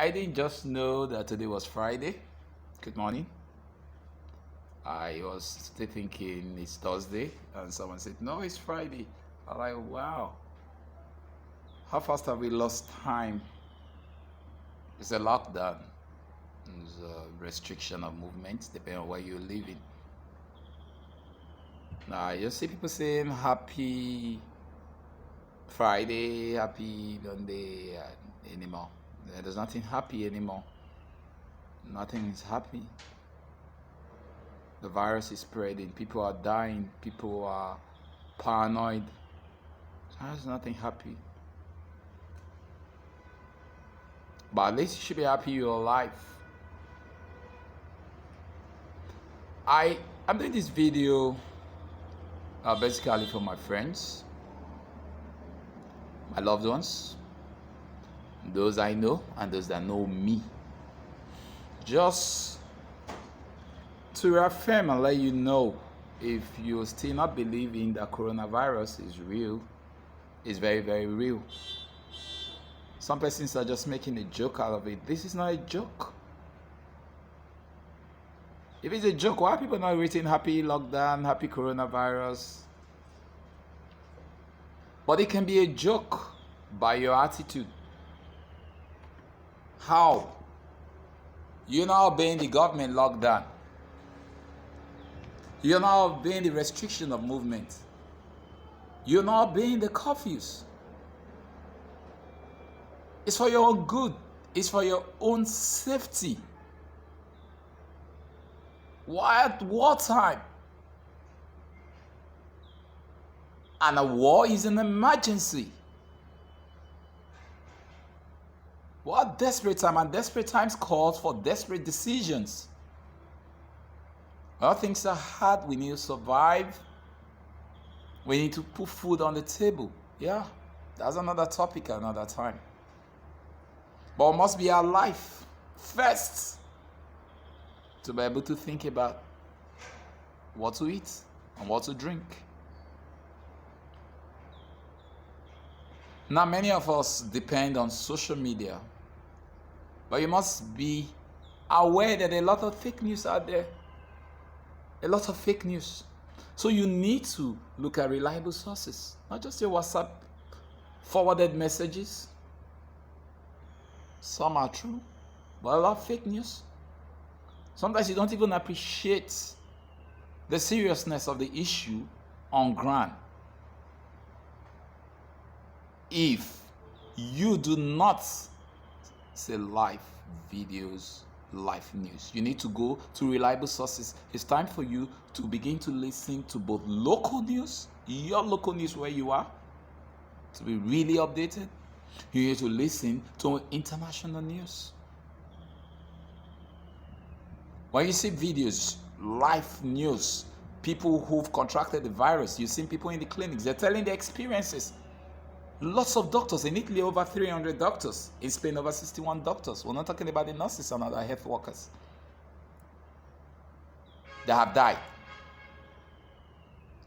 I didn't just know that today was Friday. Good morning. I was still thinking it's Thursday, and someone said, no, it's Friday. I'm like, wow, how fast have we lost time? It's a lockdown, it's a restriction of movement, depending on where you're living. Now, you see people saying happy Friday, happy Monday anymore. There's nothing happy anymore. Nothing is happy. The virus is spreading. People are dying. People are paranoid. There's nothing happy. But at least you should be happy you're alive. I'm doing this video basically for my friends, my loved ones, those I know and those that know me. Just to reaffirm and let you know, if you're still not believing that coronavirus is real, it's very, very real. Some persons are just making a joke out of it. This is not a joke. If it's a joke, why are people not written happy lockdown, happy coronavirus? But it can be a joke by your attitude. How? You're now obeying the government lockdown. You're now obeying the restriction of movement. You're now obeying the curfews. It's for your own good. It's for your own safety. Why at wartime? And a war is an emergency. What desperate time? And desperate times calls for desperate decisions. Well, things are hard. We need to survive. We need to put food on the table. Yeah, that's another topic another time. But it must be our life first to be able to think about what to eat and what to drink. Now, many of us depend on social media, but you must be aware that a lot of fake news out there. A lot of fake news. So you need to look at reliable sources, not just your WhatsApp forwarded messages. Some are true, but a lot of fake news. Sometimes you don't even appreciate the seriousness of the issue on ground if you do not say live videos, live news. You need to go to reliable sources. It's time for you to begin to listen to both local news, your local news where you are, to be really updated. You need to listen to international news. When you see videos, live news, people who've contracted the virus, you've seen people in the clinics, they're telling their experiences. Lots of doctors, in Italy over 300 doctors, in Spain over 61 doctors. We're not talking about the nurses and other health workers that have died.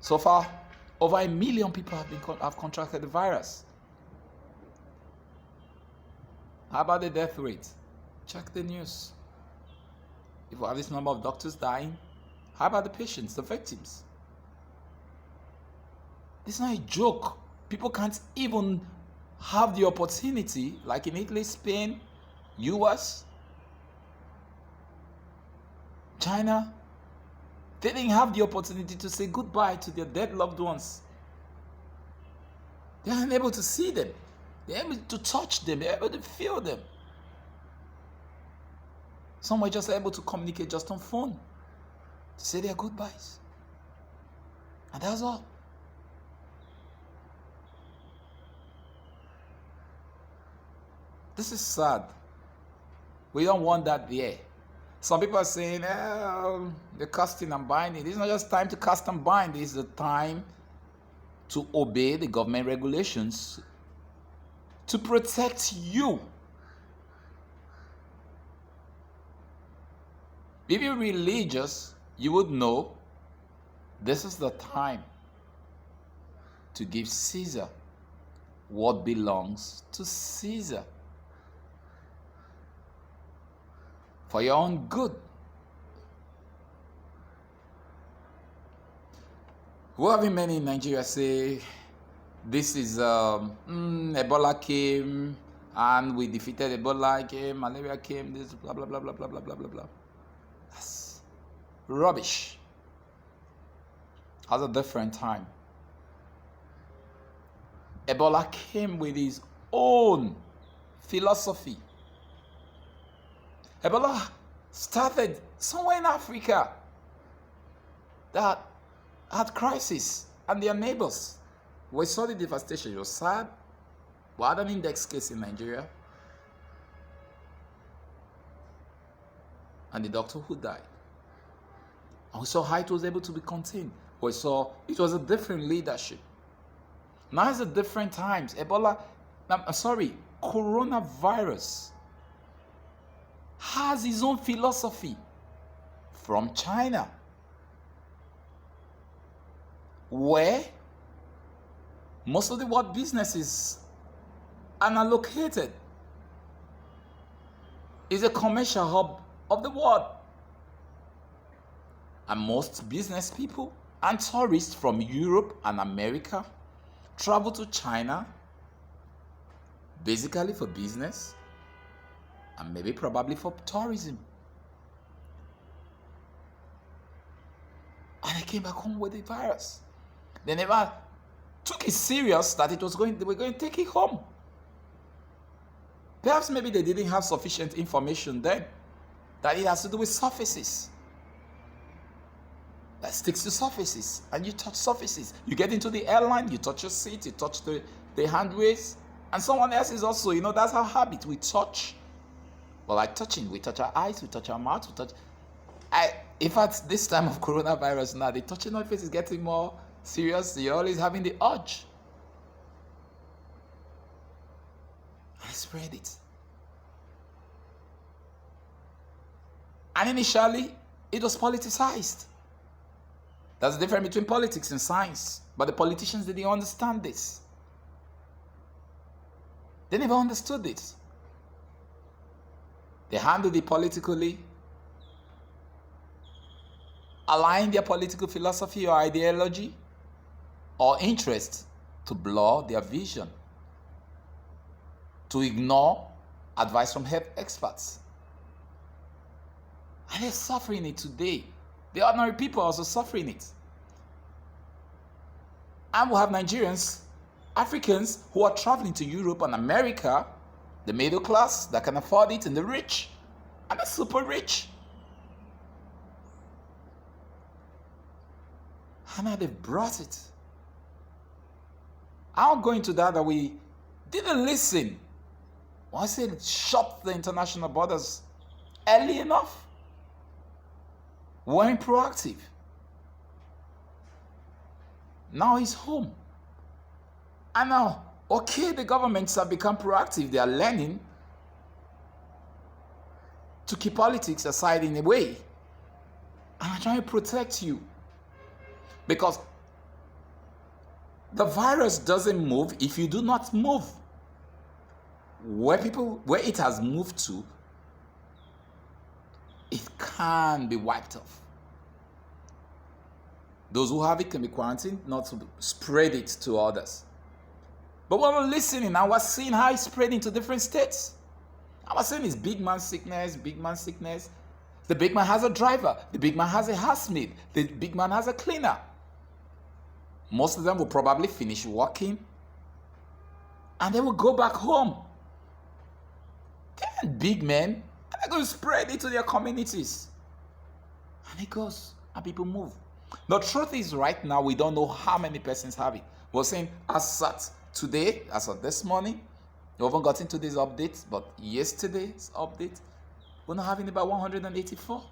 So far, over 1 million people have contracted the virus. How about the death rate? Check the news. If we have this number of doctors dying, how about the patients, the victims? This is not a joke. People can't even have the opportunity, like in Italy, Spain, US, China. They didn't have the opportunity to say goodbye to their dead loved ones. They are unable to see them. They're able to touch them. They're able to feel them. Some were just able to communicate just on phone, to say their goodbyes. And that's all. This is sad. We don't want that there. Some people are saying, the casting and binding. This is not just time to cast and bind. This is the time to obey the government regulations to protect you. If you're religious, you would know this is the time to give Caesar what belongs to Caesar. for your own good. We're having many in Nigeria say this is Ebola came and we defeated Ebola, came, malaria came, this blah blah blah blah blah blah blah blah blah. That's rubbish. At a different time. Ebola came with his own philosophy. Ebola started somewhere in Africa that had crisis, and their neighbors. We saw the devastation. It was sad. We had an index case in Nigeria, and the doctor who died. And we saw how it was able to be contained. We saw it was a different leadership. Now it's a different times. Coronavirus has his own philosophy from China, where most of the world businesses are located. It's a commercial hub of the world. And most business people and tourists from Europe and America travel to China basically for business and maybe probably for tourism. And they came back home with the virus. They never took it serious that they were going to take it home. Perhaps maybe they didn't have sufficient information then that it has to do with surfaces. That sticks to surfaces, and you touch surfaces. You get into the airline, you touch your seat, you touch the handrails, and someone else is also, that's our habit. We touch. Well, like touching, we touch our eyes, we touch our mouth, in fact, this time of coronavirus now, the touching of face is getting more serious. You're always having the urge. I spread it. And initially, it was politicized. That's the difference between politics and science. But the politicians didn't understand this. They never understood it. They handled it politically, align their political philosophy or ideology or interest to blur their vision, to ignore advice from health experts. And they're suffering it today. The ordinary people are also suffering it. And we have Nigerians, Africans who are traveling to Europe and America, the middle class that can afford it, and the rich, and the super rich. And now they've brought it. I'll go into that we didn't listen. When I said shut the international borders early enough, we weren't proactive. Now he's home. And now, the governments have become proactive. They are learning to keep politics aside in a way. And I'm trying to protect you. Because the virus doesn't move if you do not move. Where it has moved to, it can be wiped off. Those who have it can be quarantined, not to spread it to others. But when we're listening and we're seeing how it's spreading to different states, and we're saying it's big man sickness, big man sickness. The big man has a driver. The big man has a housemaid. The big man has a cleaner. Most of them will probably finish working and they will go back home. They're big men, and they're going to spread it to their communities. And it goes, and people move. The truth is, right now, we don't know how many persons have it. We're saying, as at today, as of this morning, we haven't got into this update, but yesterday's update, we're not having about 184.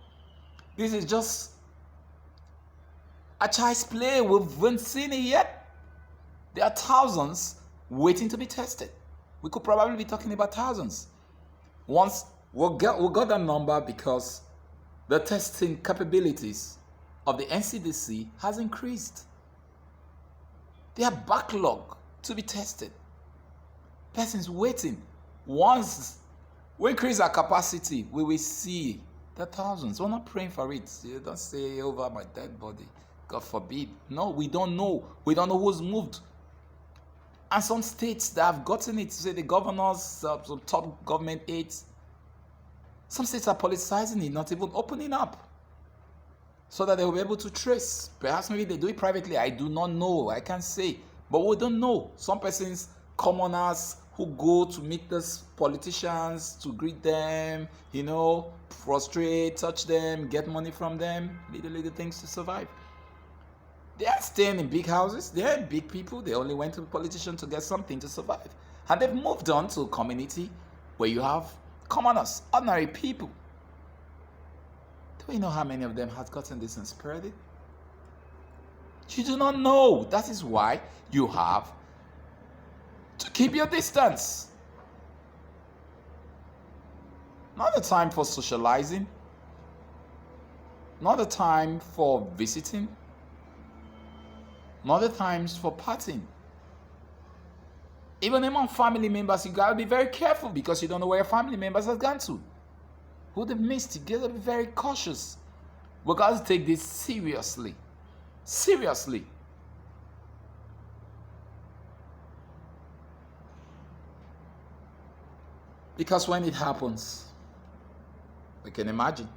This is just a child's play. We haven't seen it yet. There are thousands waiting to be tested. We could probably be talking about thousands. Once we got that number because the testing capabilities of the NCDC has increased. They are backlog to be tested. Persons waiting. Once we increase our capacity, we will see There are thousands. We're not praying for it. You don't say over my dead body. God forbid. No, we don't know. We don't know who's moved. And some states that have gotten it, say the governors, some top government aides, some states are politicizing it, not even opening up, so that they will be able to trace. Perhaps maybe they do it privately. I do not know. I can't say. But we don't know. Some persons, commoners, who go to meet these politicians to greet them, prostrate, touch them, get money from them, little things to survive. They are staying in big houses. They are big people. They only went to a politician to get something to survive. And they've moved on to a community where you have commoners, ordinary people. Do we know how many of them has gotten this and spread it? You do not know. That is why you have to keep your distance. Not the time for socializing. Not the time for visiting. Not the times for partying. Even among family members, you gotta be very careful because you don't know where your family members have gone to. Who they've missed. You gotta be very cautious. We gotta take this seriously. Seriously. Because when it happens, we can imagine.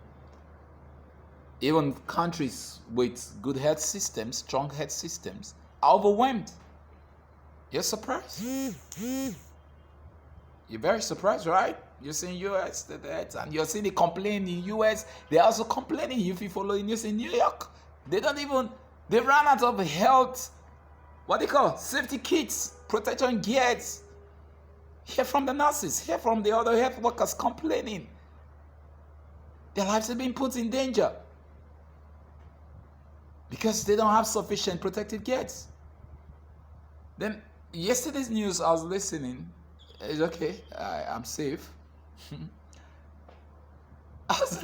Even countries with good health systems, strong health systems, are overwhelmed. You're surprised. You're very surprised, right? You're seeing US, and you're seeing the complaint in US. They're also complaining if you follow the news in New York. They ran out of health, safety kits, protection gears. Hear from the nurses, hear from the other health workers complaining. Their lives have been put in danger because they don't have sufficient protective gears. Then yesterday's news, I was listening. It's okay, I'm safe. I was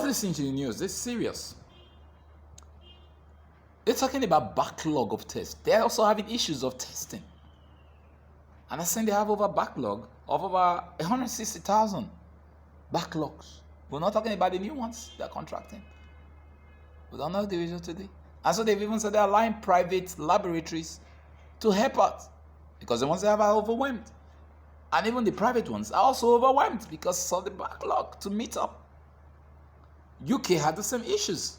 listening to the news. It's serious. They're talking about backlog of tests. They're also having issues of testing. And I think they have backlog of over 160,000 backlogs. We're not talking about the new ones they're contracting. We don't know the result today. And so they've even said they're allowing private laboratories to help out because the ones they have are overwhelmed. And even the private ones are also overwhelmed because of the backlog to meet up. UK had the same issues.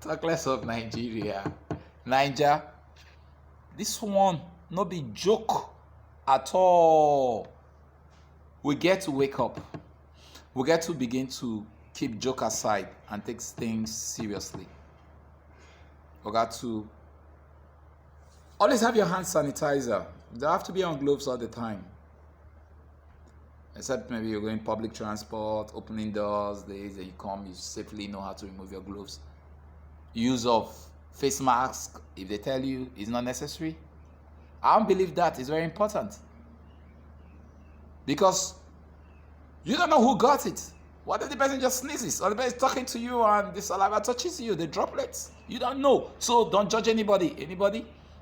Talk less of Nigeria. Niger, this one no be joke at all. We get to wake up. We get to begin to keep joke aside and take things seriously. We got to always have your hand sanitizer. You don't have to be on gloves all the time. Except maybe you're going public transport, opening doors, days that you come, you safely know how to remove your gloves. Use of face mask, if they tell you it's not necessary. I don't believe that is very important. Because you don't know who got it. What if the person just sneezes or the person is talking to you and the saliva touches you, the droplets? You don't know. So don't judge anybody.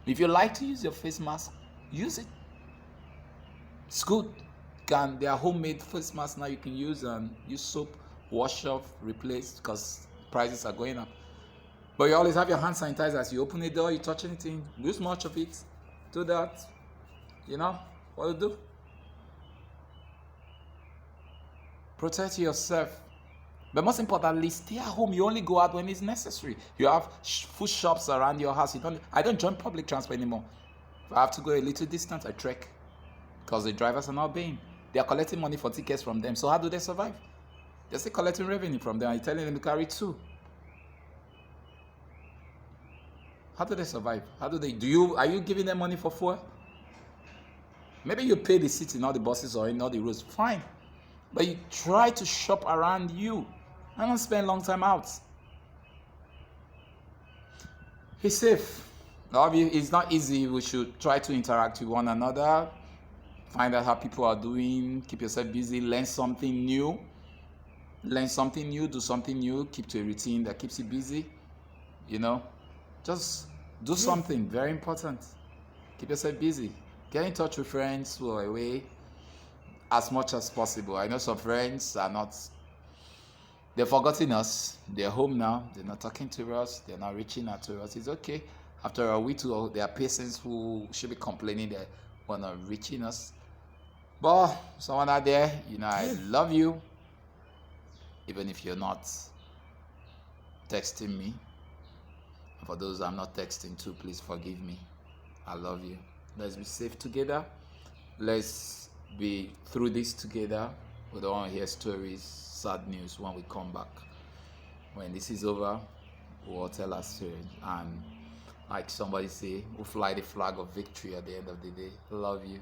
If you like to use your face mask, use it. It's good. There are homemade face masks now you can use and use soap, wash off, replace because prices are going up. But you always have your hand sanitizer as you open the door, you touch anything, use much of it. Do that. You know what to do. Protect yourself. But most importantly, stay at home. You only go out when it's necessary. You have food shops around your house. I don't join public transport anymore. If I have to go a little distance, I trek. Because the drivers are not obeying. They are collecting money for tickets from them. So how do they survive? They're still collecting revenue from them. You're telling them to carry two. How do they survive? Are you giving them money for fuel? Maybe you pay the seats in all the buses or in all the roads. Fine. But you try to shop around you. I don't spend long time out. Be safe. It's not easy. We should try to interact with one another. Find out how people are doing. Keep yourself busy. Learn something new. Do something new. Keep to a routine that keeps you busy. Just do something very important. Keep yourself busy. Get in touch with friends who are away. as much as possible. I know some friends are not, they've forgotten us. They're home now. They're not talking to us. They're not reaching out to us. It's okay. After all, we too, there are persons who should be complaining that we're not reaching us. But someone out there, I love you. Even if you're not texting me. For those I'm not texting to, please forgive me. I love you. Let's be safe together. Let's be through this together. We don't want to hear stories, sad news when we come back. When this is over, we'll tell our story. And like somebody say, we'll fly the flag of victory at the end of the day. Love you.